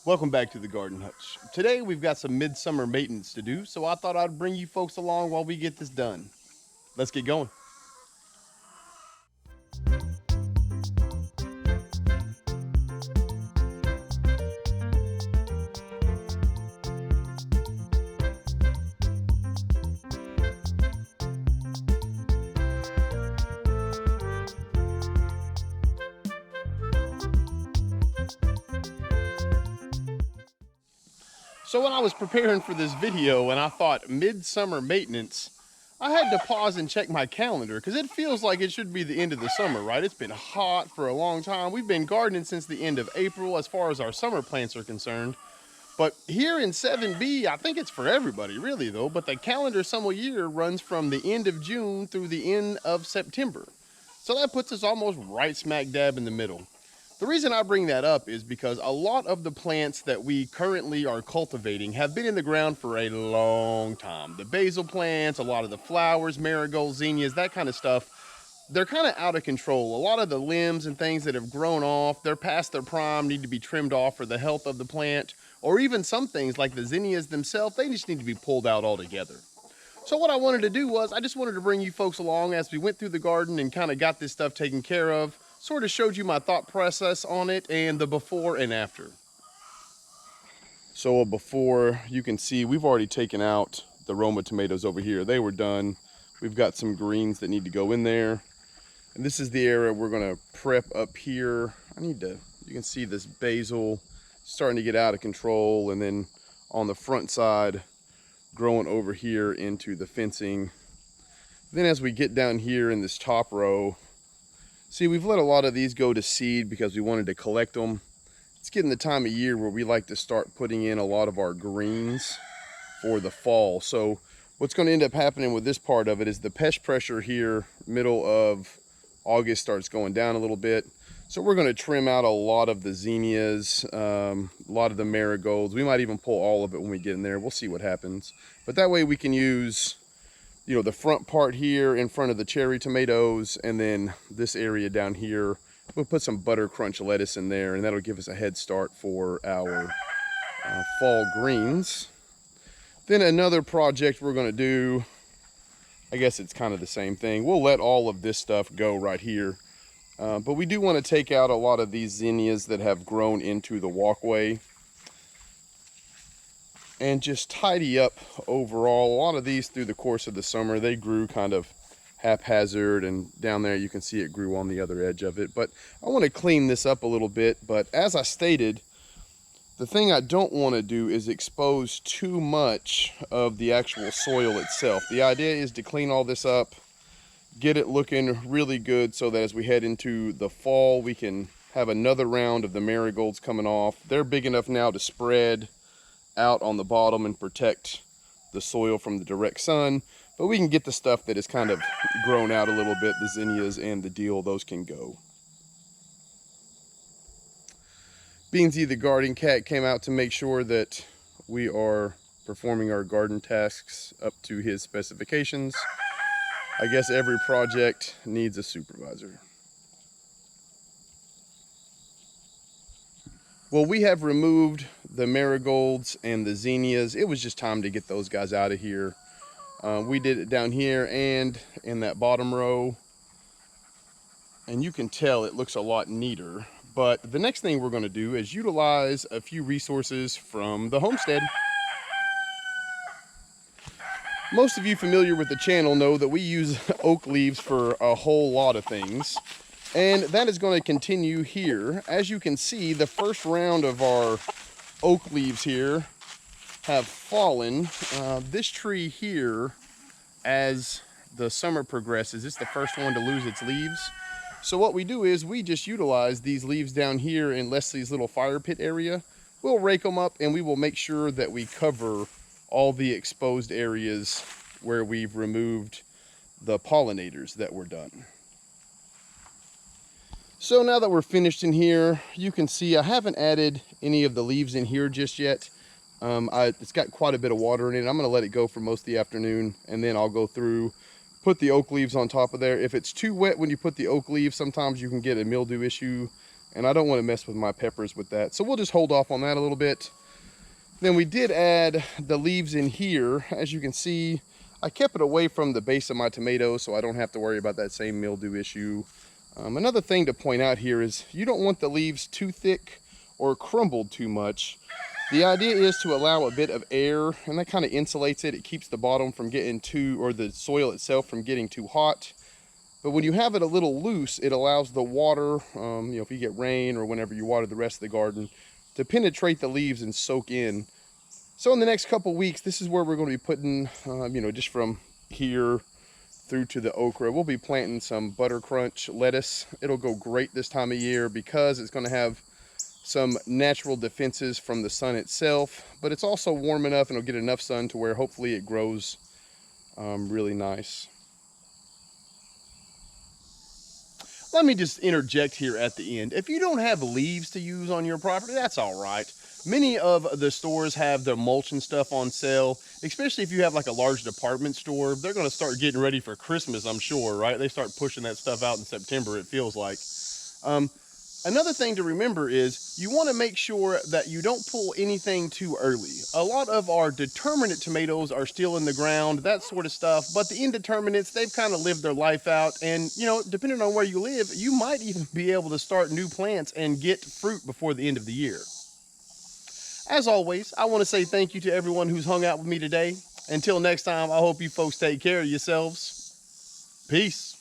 Welcome back to the Garden Hutch. Today we've got some midsummer maintenance to do, so I thought I'd bring you folks along while we get this done. Let's get going. So when I was preparing for this video and I thought midsummer maintenance, I had to pause and check my calendar because it feels like it should be the end of the summer, right? It's been hot for a long time. We've been gardening since the end of April as far as our summer plants are concerned. But here in 7B, I think it's for everybody really though, but the calendar summer year runs from the end of June through the end of September. So that puts us almost right smack dab in the middle. The reason I bring that up is because a lot of the plants that we currently are cultivating have been in the ground for a long time. The basil plants, a lot of the flowers, marigolds, zinnias, that kind of stuff, they're kind of out of control. A lot of the limbs and things that have grown off, they're past their prime, need to be trimmed off for the health of the plant. Or even some things like the zinnias themselves, they just need to be pulled out altogether. So what I wanted to do was, I just wanted to bring you folks along as we went through the garden and kind of got this stuff taken care of. Sort of showed you my thought process on it and the before and after. So before, you can see we've already taken out the Roma tomatoes over here. They were done. We've got some greens that need to go in there. And this is the area we're gonna prep up here. You can see this basil starting to get out of control, and then on the front side, growing over here into the fencing. Then as we get down here in this top row, see, we've let a lot of these go to seed because we wanted to collect them. It's getting the time of year where we like to start putting in a lot of our greens for the fall. So what's going to end up happening with this part of it is the pest pressure here, middle of August, starts going down a little bit. So we're going to trim out a lot of the zinnias, a lot of the marigolds. We might even pull all of it when we get in there. We'll see what happens. But that way we can use, you know, the front part here in front of the cherry tomatoes, and then this area down here, we'll put some butter crunch lettuce in there, and that'll give us a head start for our fall greens. Then another project we're going to do, I guess it's kind of the same thing. We'll let all of this stuff go right here. But we do want to take out a lot of these zinnias that have grown into the walkway and just tidy up overall. A lot of these through the course of the summer, they grew kind of haphazard, and down there you can see it grew on the other edge of it. But I want to clean this up a little bit. But as I stated, the thing I don't want to do is expose too much of the actual soil itself. The idea is to clean all this up, get it looking really good so that as we head into the fall, we can have another round of the marigolds coming off. They're big enough now to spread out on the bottom and protect the soil from the direct sun, but we can get the stuff that is kind of grown out a little bit, the zinnias and the deal, those can go. Beanzy the garden cat came out to make sure that we are performing our garden tasks up to his specifications. I guess every project needs a supervisor. Well, we have removed the marigolds and the zinnias. It was just time to get those guys out of here. We did it down here and in that bottom row. And you can tell it looks a lot neater. But the next thing we're going to do is utilize a few resources from the homestead. Most of you familiar with the channel know that we use oak leaves for a whole lot of things. And that is going to continue here. As you can see, the first round of our oak leaves here have fallen. This tree here, as the summer progresses, it's the first one to lose its leaves. So what we do is we just utilize these leaves down here in Leslie's little fire pit area. We'll rake them up and we will make sure that we cover all the exposed areas where we've removed the pollinators that were done. So now that we're finished in here, you can see I haven't added any of the leaves in here just yet. It's got quite a bit of water in it. I'm going to let it go for most of the afternoon, and then I'll go through, put the oak leaves on top of there. If it's too wet when you put the oak leaves, sometimes you can get a mildew issue and I don't want to mess with my peppers with that. So we'll just hold off on that a little bit. Then we did add the leaves in here. As you can see, I kept it away from the base of my tomatoes so I don't have to worry about that same mildew issue. Another thing to point out here is you don't want the leaves too thick or crumbled too much. The idea is to allow a bit of air, and that kind of insulates it. It keeps the bottom from getting too, or the soil itself from getting too hot. But when you have it a little loose, it allows the water, if you get rain or whenever you water the rest of the garden, to penetrate the leaves and soak in. So in the next couple weeks, this is where we're going to be putting, just from here through to the okra, we'll be planting some butter crunch lettuce. It'll go great this time of year because it's going to have some natural defenses from the sun itself, but it's also warm enough and it'll get enough sun to where hopefully it grows really nice. Let me just interject here at the end. If you don't have leaves to use on your property, that's all right. Many of the stores have their mulch and stuff on sale, especially if you have like a large department store. They're going to start getting ready for Christmas, I'm sure, right? They start pushing that stuff out in September, it feels like. Another thing to remember is you want to make sure that you don't pull anything too early. A lot of our determinate tomatoes are still in the ground, that sort of stuff, but the indeterminates, they've kind of lived their life out, and depending on where you live, you might even be able to start new plants and get fruit before the end of the year. As always, I want to say thank you to everyone who's hung out with me today. Until next time, I hope you folks take care of yourselves. Peace.